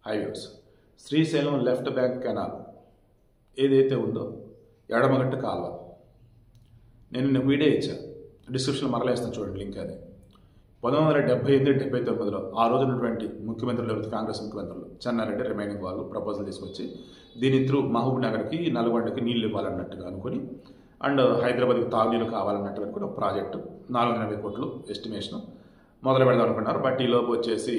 Highways Srisailam left bank canal ఏదైతే ఉందో ఎడమగట్టు కాలువ నేను వీడియో ఇచ్చాను, డిస్క్రిప్షన్లో మరలా ఇస్తాను చూడండి లింక్. అది 1978-79లో ఆ రోజు ఉన్నటువంటి ముఖ్యమంత్రులు, కాంగ్రెస్ ముఖ్యమంత్రులు చెన్నారెడ్డి రిమైనింగ్ వాళ్ళు ప్రపోజల్ తీసుకొచ్చి దీని త్రూ మహబూబ్ నగర్కి నల్గొండకి నీళ్ళు ఇవ్వాలన్నట్టుగా అనుకుని అండ్ హైదరాబాద్కి తాగునీరు కావాలన్నట్టుగా అనుకుని ఒక ప్రాజెక్టు 480 కోట్లు ఎస్టిమేషన్ మొదలు పెడదాం అనుకున్నారు. బట్ ఈలోపు వచ్చేసి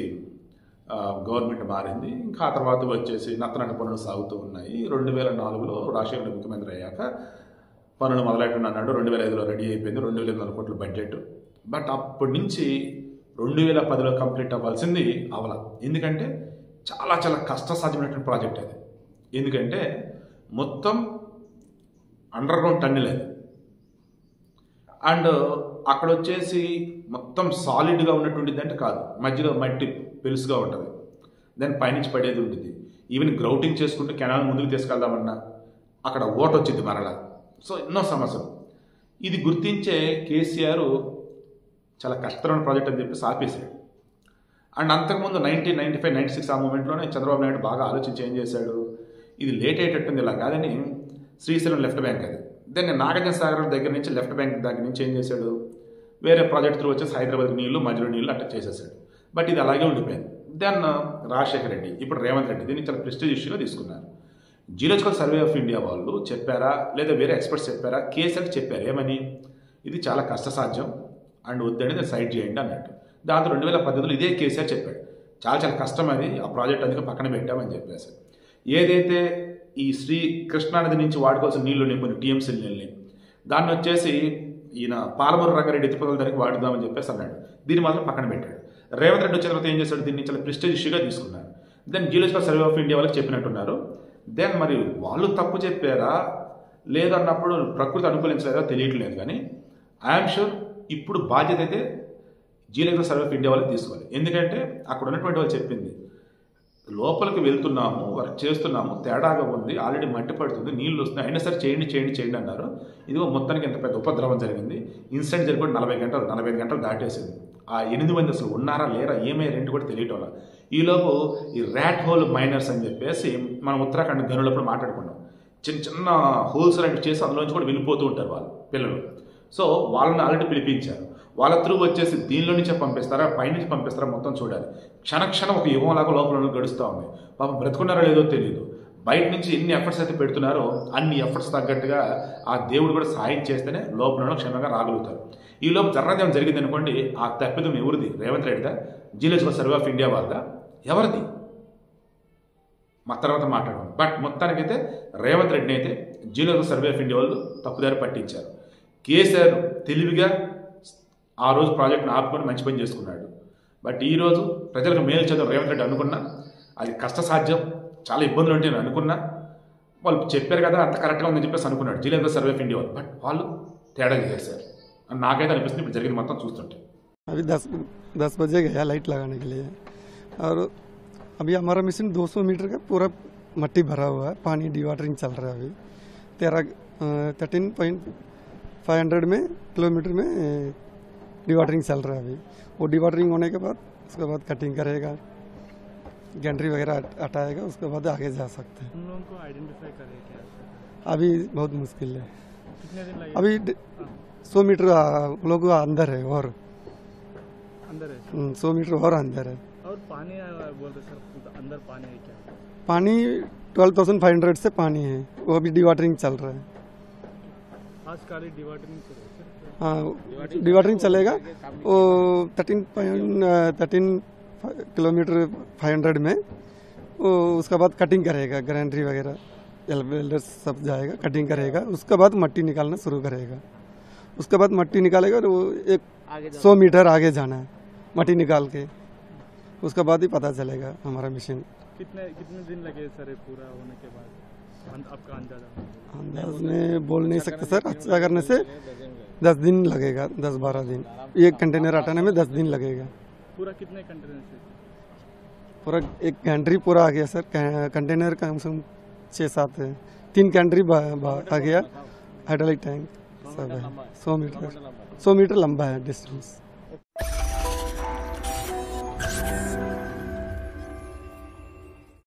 గవర్నమెంట్ మారింది. ఇంకా ఆ తర్వాత వచ్చేసి నత్తనట్టు పనులు సాగుతూ ఉన్నాయి. 2004లో రాజశేఖర ముఖ్యమంత్రి అయ్యాక పనులు మొదలెట్టనన్నాడు. 2005లో రెడీ అయిపోయింది, 2004 కోట్ల బడ్జెట్. బట్ అప్పటి నుంచి 2010లో కంప్లీట్ అవ్వాల్సింది అవల. ఎందుకంటే చాలా చాలా కష్టసాధ్యమైనటువంటి ప్రాజెక్ట్ అది. ఎందుకంటే మొత్తం అండర్ గ్రౌండ్ టన్నెల్ అది. అండ్ అక్కడ వచ్చేసి మొత్తం సాలిడ్గా ఉన్నటువంటిది అంటే కాదు, మధ్యలో మట్టి పెలుసుగా ఉంటుంది, దాని పైనుంచి పడేది ఉంటుంది. ఈవెన్ గ్రౌటింగ్ చేసుకుంటూ కెనాల్ ముందుకు తీసుకెళ్దామన్నా అక్కడ ఓట వచ్చింది మరలా. సో ఎన్నో సమస్యలు. ఇది గుర్తించే కేసీఆర్ చాలా కష్టతరమైన ప్రాజెక్ట్ అని చెప్పి ఆపేశాడు. అండ్ అంతకుముందు 1995-96 ఆ మూమెంట్లోనే చంద్రబాబు నాయుడు బాగా ఆలోచించి ఏం చేశాడు, ఇది లేట్ అయ్యేటట్టుంది ఇలా కాదని శ్రీశైలం లెఫ్ట్ బ్యాంక్ అది దాన్ని నాగార్జున సాగర్ దగ్గర నుంచి లెఫ్ట్ బ్యాంక్ దగ్గర నుంచి ఏం చేశాడు, వేరే ప్రాజెక్ట్ త్రూ వచ్చేసి హైదరాబాద్ నీళ్లు మధ్యలో నీళ్లు అట్లా చేసేసాడు. బట్ ఇది అలాగే ఉండిపోయింది. దెన్ రాజశేఖర రెడ్డి, ఇప్పుడు రేవంత్ రెడ్డి దీన్ని చాలా ప్రెస్టీజ్ ఇష్యూగా తీసుకున్నారు. జియోలాజికల్ సర్వే ఆఫ్ ఇండియా వాళ్ళు చెప్పారా లేదా వేరే ఎక్స్పర్ట్స్ చెప్పారా, కేసీఆర్ చెప్పారు ఏమని, ఇది చాలా కష్టసాధ్యం అండ్ వద్దని దాన్ని సైడ్ చేయండి అన్నట్టు. దాంతో 2018లో ఇదే కేసీఆర్ చెప్పాడు, చాలా చాలా కష్టం అది, ఆ ప్రాజెక్ట్ అందుకే పక్కన పెట్టామని చెప్పేసి. ఏదైతే ఈ కృష్ణానది నుంచి వాడుకోవాల్సిన నీళ్లు కొన్ని టీఎంసీ నీళ్ళని దాన్ని వచ్చేసి ఈయన పాలమూరు రంగారెడ్డి ఎత్తిపోతల దానికి వాడుదామని చెప్పేసి అన్నాడు. దీన్ని మాత్రం పక్కన పెట్టాడు. రేవంత్ రెడ్డి వచ్చిన తర్వాత ఏం చేశాడు, దీన్ని చాలా ప్రెస్టీజ్ ఇష్యూగా తీసుకున్నారు. Then geological survey of India వాళ్ళకి చెప్పినట్టున్నారు. దెన్ మరి వాళ్ళు తప్పు చెప్పారా లేదన్నప్పుడు ప్రకృతి అనుకూలించలేదా తెలియట్లేదు. కానీ ఐఎమ్ షూర్ ఇప్పుడు బాధ్యత అయితే జియోలాజికల్ సర్వే ఆఫ్ ఇండియా వాళ్ళకి తీసుకోవాలి. ఎందుకంటే అక్కడ ఉన్నటువంటి వాళ్ళు చెప్పింది, లోపలికి వెళ్తున్నాము, వర్క్ చేస్తున్నాము, తేడాగా ఉంది, ఆల్రెడీ మట్టి పడుతుంది, నీళ్ళు వస్తున్నాయి, అయినా సరే చేయండి అన్నారు. ఇదిగో మొత్తానికి ఎంత పెద్ద ఉపద్రవం జరిగింది. ఇన్సిడెంట్ జరిగిపోయి 45 గంటలు దాటేసింది. ఆ 8 మంది అసలు ఉన్నారా లేరా ఏమయ్యారేంటి కూడా తెలియటం వల్ల ఈలోపు ఈ ర్యాట్ హోల్ మైనర్స్ అని చెప్పేసి మనం ఉత్తరాఖండ్ గనులప్పుడు మాట్లాడుకున్నాం. చిన్న చిన్న హోల్స్ లాంటివి చేసి అందులోంచి కూడా వెళ్ళిపోతూ ఉంటారు వాళ్ళు పిల్లలు. సో వాళ్ళని ఆల్రెడీ పిలిపించారు. వాళ్ళ త్రూ వచ్చేసి దీనిలో నుంచే పంపిస్తారా పైనుంచి పంపిస్తారా మొత్తం చూడాలి. క్షణక్షణం ఒక యుగంలాగా లోపల గడుస్తూ ఉంది. పాపం బ్రతుకున్నారో లేదో తెలియదు. బయట నుంచి ఎన్ని ఎఫర్ట్స్ అయితే పెడుతున్నారో అన్ని ఎఫర్ట్స్ తగ్గట్టుగా ఆ దేవుడు కూడా సాయం చేస్తేనే లోపల క్షేమంగా రాగలుగుతారు. ఈ లోపు జర్రదేవం జరిగింది అనుకోండి, ఆ తప్పిదం ఎవరిది, రేవంత్ రెడ్డిదా, జియోలాజికల్ సర్వే ఆఫ్ ఇండియా వాళ్ళదా, ఎవరిది మా తర్వాత మాట్లాడడం. బట్ మొత్తానికైతే రేవంత్ రెడ్డిని అయితే జియోలాజికల్ సర్వే ఆఫ్ ఇండియా వాళ్ళు తప్పుదారి పట్టించారు. కేసీఆర్ తెలివిగా ఆ రోజు ప్రాజెక్ట్ని ఆపుకొని మంచి పని చేసుకున్నాడు. బట్ ఈరోజు ప్రజలకు మేలు చేద్దాం రేవంత్ రెడ్డి అనుకున్నా అది కష్టసాధ్యం, చాలా ఇబ్బందులు ఉంటాయని అనుకున్నా, వాళ్ళు చెప్పారు కదా అంత కరెక్ట్గా ఉందని చెప్పేసి అనుకున్నాడు జియోలాజికల్ సర్వే ఆఫ్ ఇండియా వాళ్ళు. బట్ వాళ్ళు తేడా చేశారు అని నాకైతే అనిపిస్తుంది ఇప్పుడు జరిగింది మొత్తం చూస్తుంటే. अभी 10 बजे गया लाइट लगाने के लिए, और अभी हमारा मशीन 200 मीटर का पूरा मट्टी भरा हुआ है, पानी डिवाटरिंग चल रहा है अभी 13.500 में किलोमीटर में डिवाटरिंग चल रहा है अभी. वो डिवाटरिंग होने के बाद उसके बाद कटिंग करेगा, गैंट्री वगैरह हटाएगा, उसके बाद आगे जा सकते हैं. उन लोगों को आइडेंटिफाई करें क्या अभी बहुत मुश्किल है. कितने दिन लगेगा? अभी 100 मीटर लोग अंदर है, और अंदर है 100 मीटर और अंदर है. और पानी बोल रहे सर, अंदर पानी है क्या? पानी 12,500 से पानी है, वो अभी डिवाटरिंग चल रहा है. आज खाली डिवाटरिंग चल रहा है? हाँ डिवाटरिंग चलेगा. वो 13 किलोमीटर 500 में वो उसके बाद कटिंग करेगा, ग्राइंडरी वगैरह एलवेलर सब जाएगा, कटिंग करेगा, उसके बाद मट्टी निकालना शुरू करेगा. उसके बाद मट्टी निकालेगा तो एक 100 मीटर आगे जाना है मट्टी निकाल के, उसके बाद ही पता चलेगा हमारा मिशन. कितने दिन लगे सर पूरा होने के बाद, आपका अंदाज में बोल नहीं सकते सर. अच्छा करने से 10 दिन लगेगा, 10-12 दिन. एक कंटेनर हटाने में 10 दिन लगेगा. पूरा कितने कंटेनर से? पूरा एक गैंट्री पूरा आ गया सर. कंटेनर कम से कम 6-7 है. 3 गैंट्री आ गया. हाइड्रोलिक टैंक सब है. 100 मीटर लंबा है डिस्टेंस.